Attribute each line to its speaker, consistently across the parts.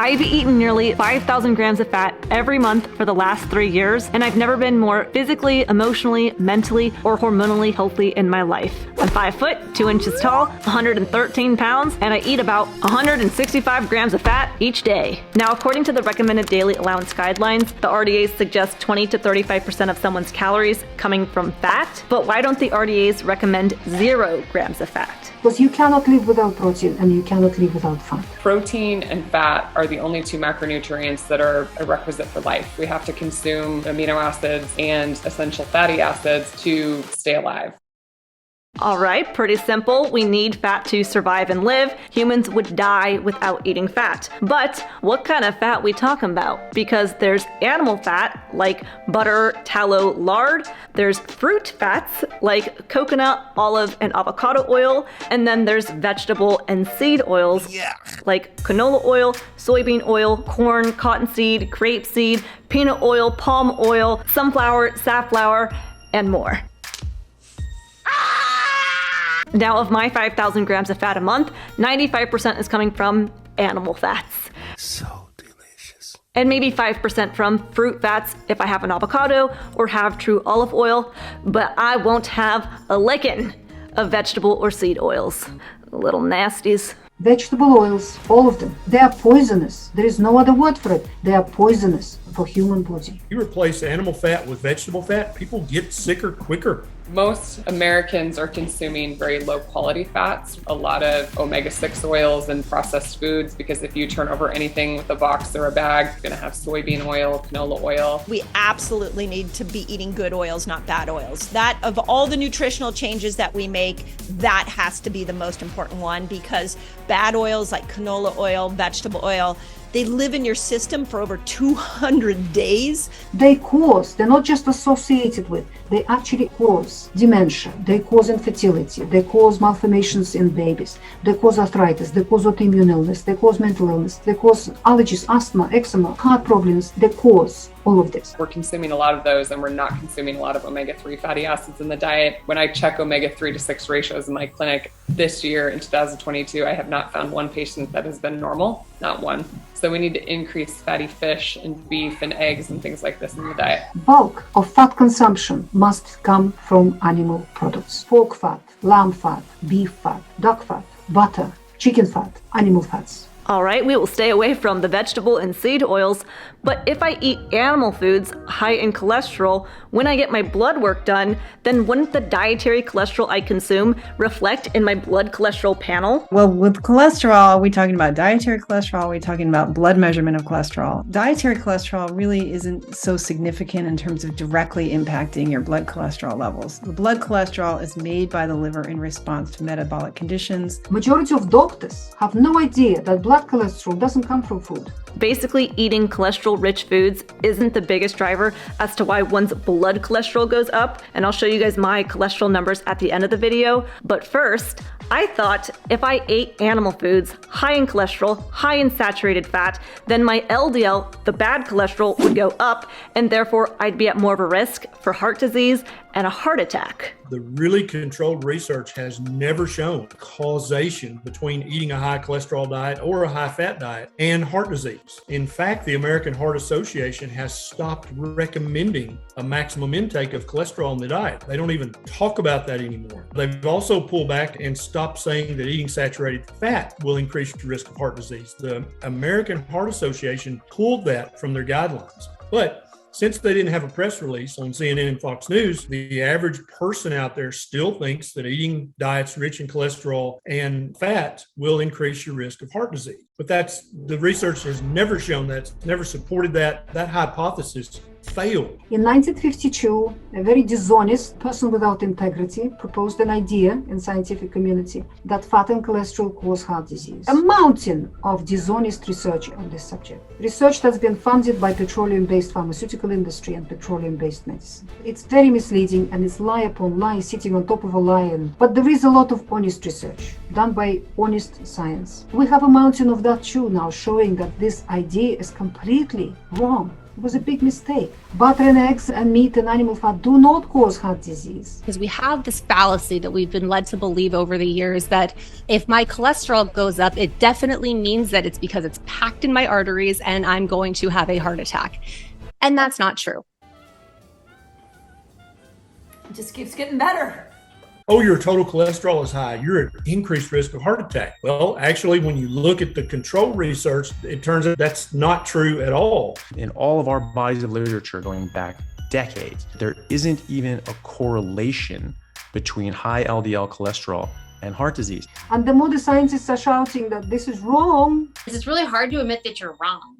Speaker 1: I've eaten nearly 5,000 grams of fat every month for the last 3 years, and I've never been more physically, emotionally, mentally, or hormonally healthy in my life. I'm 5 foot, 2 inches tall, 113 pounds, and I eat about 165 grams of fat each day. Now, according to the recommended daily allowance guidelines, the RDAs suggest 20 to 35% of someone's calories coming from fat, but why don't the RDAs recommend 0 grams of fat?
Speaker 2: Because you cannot live without protein and you cannot live without fat.
Speaker 3: Protein and fat are the only 2 macronutrients that are a requisite for life. We have to consume amino acids and essential fatty acids to stay alive.
Speaker 1: All right, pretty simple. We need fat to survive and live. Humans would die without eating fat. But what kind of fat we talking about? Because there's animal fat like butter, tallow, lard. There's fruit fats like coconut, olive, and avocado oil. And then there's vegetable and seed oils like canola oil, soybean oil, corn, cottonseed, grapeseed, peanut oil, palm oil, sunflower, safflower, and more. Now, of my 5,000 grams of fat a month, 95% is coming from animal fats.
Speaker 4: So delicious.
Speaker 1: And maybe 5% from fruit fats if I have an avocado or have true olive oil, but I won't have a lickin' of vegetable or seed oils. Little nasties.
Speaker 2: Vegetable oils, all of them, they are poisonous. There is no other word for it. They are poisonous for human body.
Speaker 5: You replace animal fat with vegetable fat, people get sicker quicker.
Speaker 3: Most Americans are consuming very low quality fats, a lot of omega-6 oils and processed foods, because if you turn over anything with a box or a bag, you're gonna have soybean oil, canola oil.
Speaker 6: We absolutely need to be eating good oils, not bad oils. That, of all the nutritional changes that we make, that has to be the most important one, because bad oils like canola oil, vegetable oil, they live in your system for over 200 days.
Speaker 2: They're not just associated with, they actually cause dementia, they cause infertility, they cause malformations in babies, they cause arthritis, they cause autoimmune illness, they cause mental illness, they cause allergies, asthma, eczema, heart problems, they cause all of this.
Speaker 3: We're consuming a lot of those, and we're not consuming a lot of omega-3 fatty acids in the diet. When I check omega-3 to 6 ratios in my clinic this year in 2022, I have not found one patient that has been normal, not one. So we need to increase fatty fish and beef and eggs and things like this in the diet.
Speaker 2: Bulk of fat consumption must come from animal products. Pork fat, lamb fat, beef fat, duck fat, butter, chicken fat, animal fats.
Speaker 1: All right, we will stay away from the vegetable and seed oils, but if I eat animal foods high in cholesterol, when I get my blood work done, then wouldn't the dietary cholesterol I consume reflect in my blood cholesterol panel?
Speaker 7: Well, with cholesterol, are we talking about dietary cholesterol? Are we talking about blood measurement of cholesterol? Dietary cholesterol really isn't so significant in terms of directly impacting your blood cholesterol levels. The blood cholesterol is made by the liver in response to metabolic conditions.
Speaker 2: Majority of doctors have no idea that blood cholesterol doesn't come from food.
Speaker 1: Basically, eating cholesterol-rich foods isn't the biggest driver as to why one's blood cholesterol goes up, and I'll show you guys my cholesterol numbers at the end of the video. But first, I thought if I ate animal foods high in cholesterol, high in saturated fat, then my LDL, the bad cholesterol, would go up, and therefore I'd be at more of a risk for heart disease and a heart attack.
Speaker 5: The really controlled research has never shown causation between eating a high cholesterol diet or a high fat diet and heart disease. In fact, the American Heart Association has stopped recommending a maximum intake of cholesterol in the diet. They don't even talk about that anymore. They've also pulled back and stopped saying that eating saturated fat will increase your risk of heart disease. The American Heart Association pulled that from their guidelines. But since they didn't have a press release on CNN and Fox News, the average person out there still thinks that eating diets rich in cholesterol and fat will increase your risk of heart disease. But the research has never shown that, never supported that. That hypothesis failed.
Speaker 2: In 1952, a very dishonest person without integrity proposed an idea in scientific community that fat and cholesterol cause heart disease. A mountain of dishonest research on this subject. Research that's been funded by petroleum-based pharmaceutical industry and petroleum-based medicine. It's very misleading and it's lie upon lie sitting on top of a lie. But there is a lot of honest research done by honest science. We have a mountain of that too now showing that this idea is completely wrong. It was a big mistake. Butter and eggs and meat and animal fat do not cause heart disease.
Speaker 8: Because we have this fallacy that we've been led to believe over the years that if my cholesterol goes up, it definitely means that it's because it's packed in my arteries and I'm going to have a heart attack. And that's not true.
Speaker 9: It just keeps getting better.
Speaker 5: Oh, your total cholesterol is high, you're at increased risk of heart attack. Well, actually, when you look at the control research, it turns out that's not true at all.
Speaker 10: In all of our bodies of literature going back decades, there isn't even a correlation between high LDL cholesterol and heart disease.
Speaker 2: And the more the scientists are shouting that this is wrong.
Speaker 11: It's really hard to admit that you're wrong.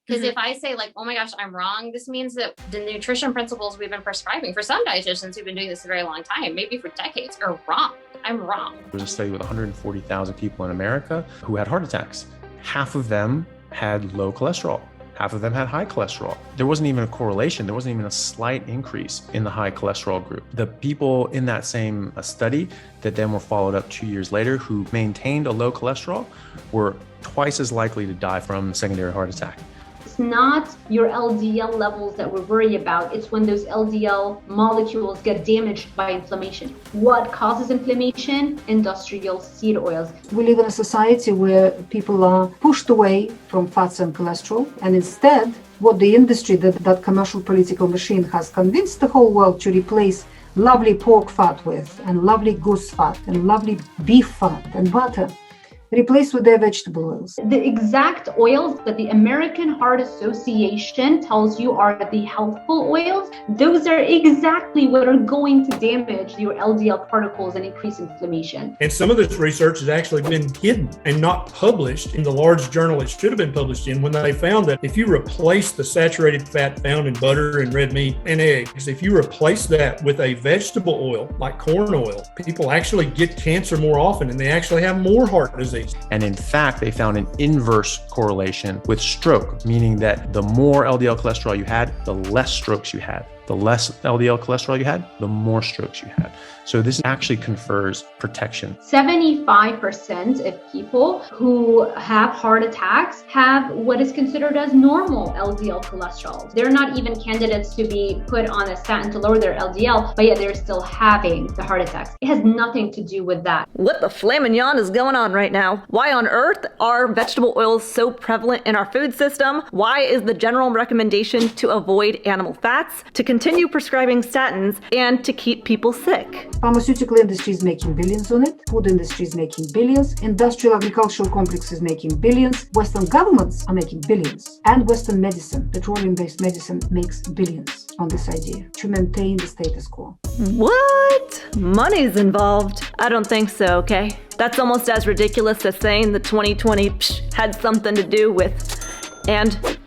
Speaker 11: Because if I say like, oh my gosh, I'm wrong, this means that the nutrition principles we've been prescribing for some dietitians who've been doing this a very long time, maybe for decades, are wrong. I'm wrong.
Speaker 10: There was a study with 140,000 people in America who had heart attacks. Half of them had low cholesterol. Half of them had high cholesterol. There wasn't even a correlation. There wasn't even a slight increase in the high cholesterol group. The people in that same study that then were followed up 2 years later who maintained a low cholesterol were twice as likely to die from secondary heart attack.
Speaker 12: It's not your LDL levels that we're worried about. It's when those LDL molecules get damaged by inflammation. What causes inflammation? Industrial seed oils.
Speaker 2: We live in a society where people are pushed away from fats and cholesterol, and instead, what the industry, that commercial political machine, has convinced the whole world to replace lovely pork fat with, and lovely goose fat, and lovely beef fat, and butter, replaced with their vegetable oils.
Speaker 12: The exact oils that the American Heart Association tells you are the healthful oils, those are exactly what are going to damage your LDL particles and increase inflammation.
Speaker 5: And some of this research has actually been hidden and not published in the large journal it should have been published in, when they found that if you replace the saturated fat found in butter and red meat and eggs, if you replace that with a vegetable oil like corn oil, people actually get cancer more often and they actually have more heart disease.
Speaker 10: And in fact, they found an inverse correlation with stroke, meaning that the more LDL cholesterol you had, the less strokes you had. The less LDL cholesterol you had, the more strokes you had. So this actually confers protection.
Speaker 12: 75% of people who have heart attacks have what is considered as normal LDL cholesterol. They're not even candidates to be put on a statin to lower their LDL, but yet they're still having the heart attacks. It has nothing to do with that.
Speaker 1: What the flamin' yawn is going on right now? Why on earth are vegetable oils so prevalent in our food system? Why is the general recommendation to avoid animal fats, to continue prescribing statins, and to keep people sick?
Speaker 2: Pharmaceutical industry is making billions on it. Food industry is making billions. Industrial agricultural complex is making billions. Western governments are making billions. And Western medicine, petroleum-based medicine, makes billions on this idea to maintain the status quo.
Speaker 1: What? Money's involved? I don't think so, okay? That's almost as ridiculous as saying the 2020 had something to do with, and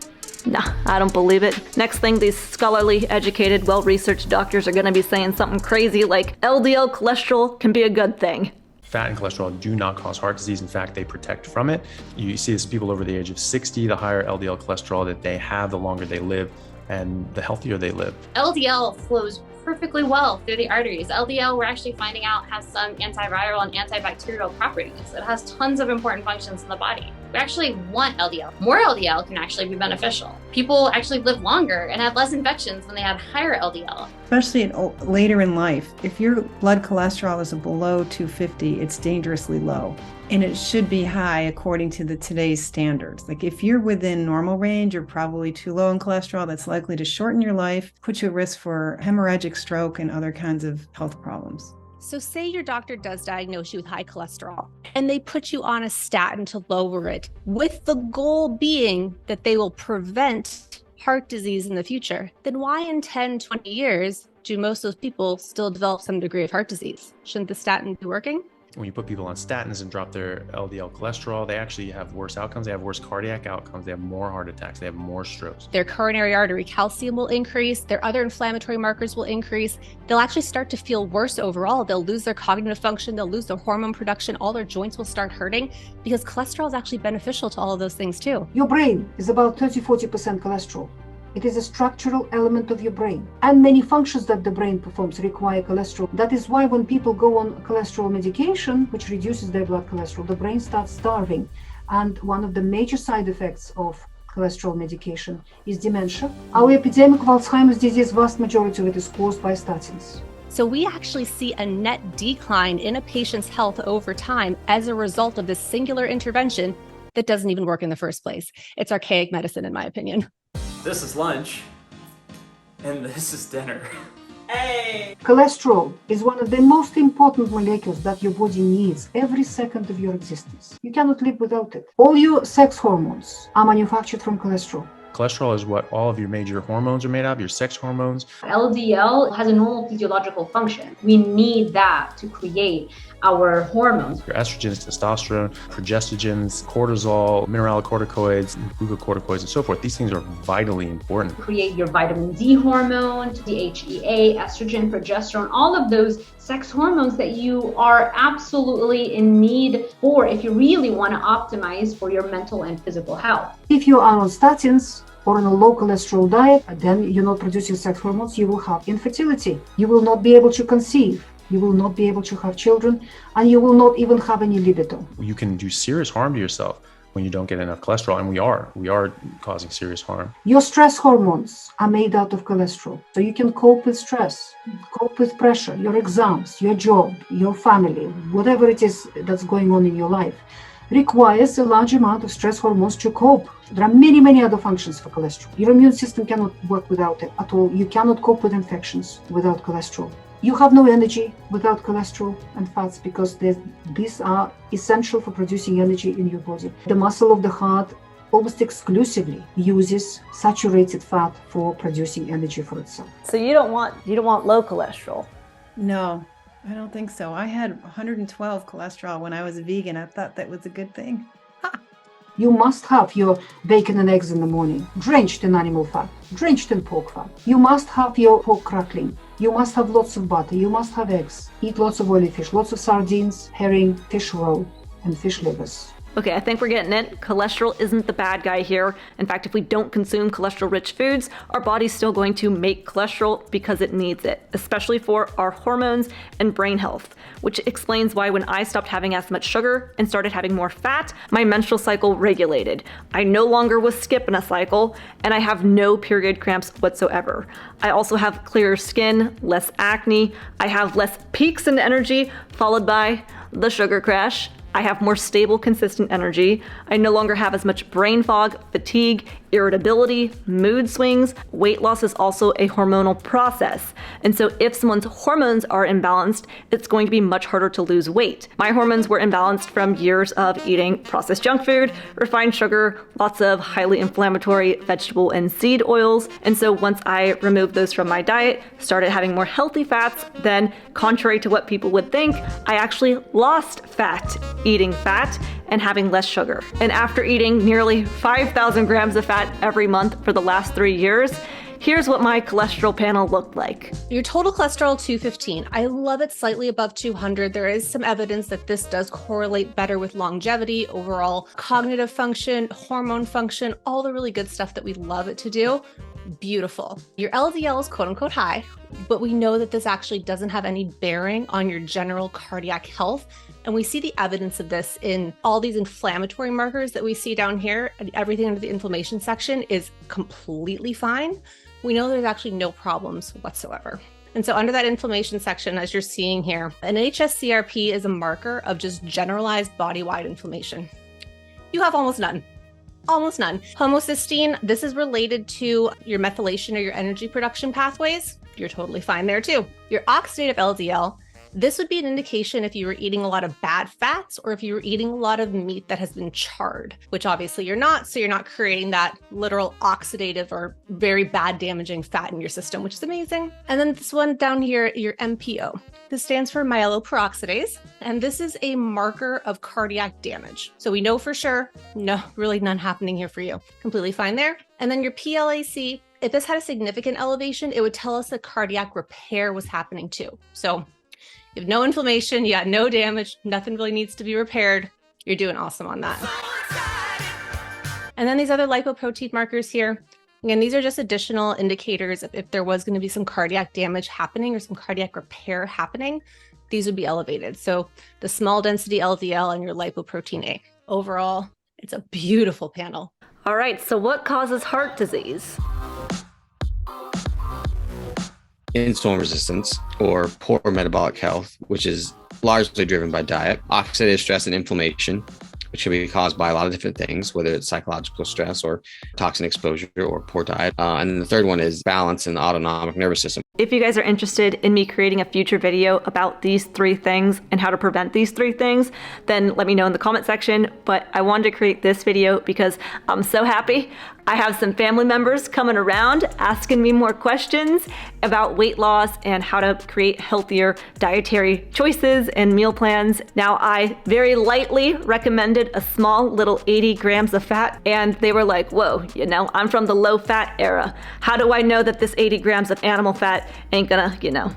Speaker 1: nah, I don't believe it. Next thing, these scholarly, educated, well-researched doctors are going to be saying something crazy like LDL cholesterol can be a good thing.
Speaker 10: Fat and cholesterol do not cause heart disease. In fact, they protect from it. You see this in people over the age of 60, the higher LDL cholesterol that they have, the longer they live and the healthier they live.
Speaker 11: LDL flows perfectly well through the arteries. LDL, we're actually finding out, has some antiviral and antibacterial properties. It has tons of important functions in the body. We actually want LDL. More LDL can actually be beneficial. People actually live longer and have less infections when they have higher LDL.
Speaker 7: Especially later in life. If your blood cholesterol is below 250, it's dangerously low. And it should be high according to today's standards. Like if you're within normal range, you're probably too low in cholesterol. That's likely to shorten your life, put you at risk for hemorrhagic stroke and other kinds of health problems.
Speaker 8: So say your doctor does diagnose you with high cholesterol and they put you on a statin to lower it, with the goal being that they will prevent heart disease in the future. Then why in 10, 20 years do most of those people still develop some degree of heart disease? Shouldn't the statin be working?
Speaker 10: When you put people on statins and drop their LDL cholesterol, they actually have worse outcomes. They have worse cardiac outcomes. They have more heart attacks. They have more strokes.
Speaker 8: Their coronary artery calcium will increase. Their other inflammatory markers will increase. They'll actually start to feel worse overall. They'll lose their cognitive function. They'll lose their hormone production. All their joints will start hurting because cholesterol is actually beneficial to all of those things too.
Speaker 2: Your brain is about 30-40% cholesterol. It is a structural element of your brain. And many functions that the brain performs require cholesterol. That is why when people go on cholesterol medication, which reduces their blood cholesterol, the brain starts starving. And one of the major side effects of cholesterol medication is dementia. Our epidemic of Alzheimer's disease, vast majority of it is caused by statins.
Speaker 8: So we actually see a net decline in a patient's health over time as a result of this singular intervention that doesn't even work in the first place. It's archaic medicine, in my opinion.
Speaker 13: This is lunch, and this is dinner. Hey!
Speaker 2: Cholesterol is one of the most important molecules that your body needs every second of your existence. You cannot live without it. All your sex hormones are manufactured from cholesterol.
Speaker 10: Cholesterol is what all of your major hormones are made of, your sex hormones.
Speaker 12: LDL has a normal physiological function. We need that to create our hormones.
Speaker 10: Your estrogens, testosterone, progestogens, cortisol, mineralocorticoids, glucocorticoids, and so forth. These things are vitally important.
Speaker 12: Create your vitamin D hormone, DHEA, estrogen, progesterone, all of those sex hormones that you are absolutely in need for if you really want to optimize for your mental and physical health.
Speaker 2: If you are on statins or on a low cholesterol diet, then you're not producing sex hormones, you will have infertility. You will not be able to conceive. You will not be able to have children, and you will not even have any libido.
Speaker 10: You can do serious harm to yourself when you don't get enough cholesterol, and we are causing serious harm.
Speaker 2: Your stress hormones are made out of cholesterol. So you can cope with stress, cope with pressure, your exams, your job, your family, whatever it is that's going on in your life, requires a large amount of stress hormones to cope. There are many, many other functions for cholesterol. Your immune system cannot work without it at all. You cannot cope with infections without cholesterol. You have no energy without cholesterol and fats because these are essential for producing energy in your body. The muscle of the heart almost exclusively uses saturated fat for producing energy for itself.
Speaker 1: So you don't want low cholesterol?
Speaker 7: No, I don't think so. I had 112 cholesterol when I was a vegan. I thought that was a good thing.
Speaker 2: You must have your bacon and eggs in the morning, drenched in animal fat, drenched in pork fat. You must have your pork crackling. You must have lots of butter. You must have eggs. Eat lots of oily fish, lots of sardines, herring, fish roe, and fish livers.
Speaker 1: Okay, I think we're getting it. Cholesterol isn't the bad guy here. In fact, if we don't consume cholesterol-rich foods, our body's still going to make cholesterol because it needs it, especially for our hormones and brain health, which explains why when I stopped having as much sugar and started having more fat, my menstrual cycle regulated. I no longer was skipping a cycle, and I have no period cramps whatsoever. I also have clearer skin, less acne, I have less peaks in energy, followed by the sugar crash. I have more stable, consistent energy. I no longer have as much brain fog, fatigue, irritability, mood swings. Weight loss is also a hormonal process. And so if someone's hormones are imbalanced, it's going to be much harder to lose weight. My hormones were imbalanced from years of eating processed junk food, refined sugar, lots of highly inflammatory vegetable and seed oils. And so once I removed those from my diet, started having more healthy fats, then contrary to what people would think, I actually lost fat eating fat and having less sugar. And after eating nearly 5,000 grams of fat every month for the last 3 years, here's what my cholesterol panel looked like.
Speaker 8: Your total cholesterol 215. I love it slightly above 200. There is some evidence that this does correlate better with longevity, overall cognitive function, hormone function, all the really good stuff that we love it to do. Beautiful. Your LDL is quote unquote high, but we know that this actually doesn't have any bearing on your general cardiac health. And we see the evidence of this in all these inflammatory markers that we see down here, and everything under the inflammation section is completely fine. We know there's actually no problems whatsoever. And so under that inflammation section, as you're seeing here, an hsCRP is a marker of just generalized body-wide inflammation. You have almost none. Almost none. Homocysteine, this is related to your methylation or your energy production pathways. You're totally fine there too. Your oxidative LDL, this would be an indication if you were eating a lot of bad fats or if you were eating a lot of meat that has been charred, which obviously you're not. So you're not creating that literal oxidative or very bad damaging fat in your system, which is amazing. And then this one down here, your MPO. This stands for myeloperoxidase, and this is a marker of cardiac damage. So we know for sure, no, really none happening here for you. Completely fine there. And then your PLAC, if this had a significant elevation, it would tell us that cardiac repair was happening too. So you have no inflammation, you got no damage, nothing really needs to be repaired. You're doing awesome on that. And then these other lipoprotein markers here. Again, these are just additional indicators if there was going to be some cardiac damage happening or some cardiac repair happening, these would be elevated. So the small density LDL and your lipoprotein A. Overall, it's a beautiful panel.
Speaker 1: All right, so what causes heart disease?
Speaker 14: Insulin resistance or poor metabolic health, which is largely driven by diet, oxidative stress and inflammation, which can be caused by a lot of different things, whether it's psychological stress or toxin exposure or poor diet. And then the third one is balance in the autonomic nervous system.
Speaker 1: If you guys are interested in me creating a future video about these 3 things and how to prevent these 3 things, then let me know in the comment section. But I wanted to create this video because I'm so happy. I have some family members coming around asking me more questions about weight loss and how to create healthier dietary choices and meal plans. Now, I very lightly recommended a small little 80 grams of fat, and they were like, whoa, you know, I'm from the low fat era. How do I know that this 80 grams of animal fat ain't gonna, you know?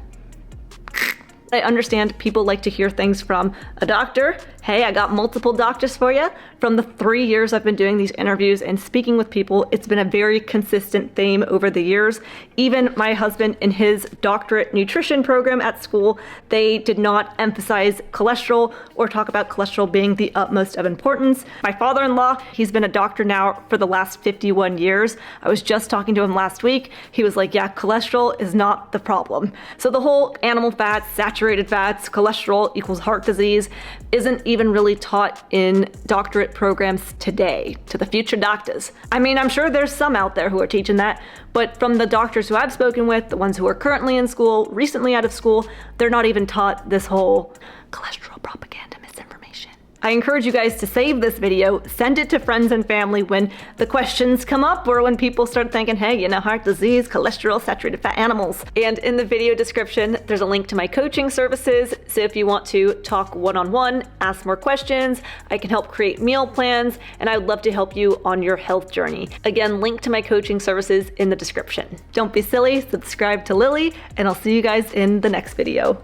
Speaker 1: I understand people like to hear things from a doctor. Hey, I got multiple doctors for you. From the 3 years I've been doing these interviews and speaking with people, it's been a very consistent theme over the years. Even my husband in his doctorate nutrition program at school, they did not emphasize cholesterol or talk about cholesterol being the utmost of importance. My father-in-law, he's been a doctor now for the last 51 years. I was just talking to him last week. He was like, yeah, cholesterol is not the problem. So the whole animal fats, saturated fats, cholesterol equals heart disease isn't even really taught in doctorate programs today to the future doctors. I mean, I'm sure there's some out there who are teaching that, but from the doctors who I've spoken with, the ones who are currently in school, recently out of school, they're not even taught this whole cholesterol propaganda misinformation. I encourage you guys to save this video, send it to friends and family when the questions come up or when people start thinking, hey, you know, heart disease, cholesterol, saturated fat animals. And in the video description, there's a link to my coaching services. So if you want to talk one-on-one, ask more questions, I can help create meal plans, and I would love to help you on your health journey. Again, link to my coaching services in the description. Don't be silly, subscribe to Lillie, and I'll see you guys in the next video.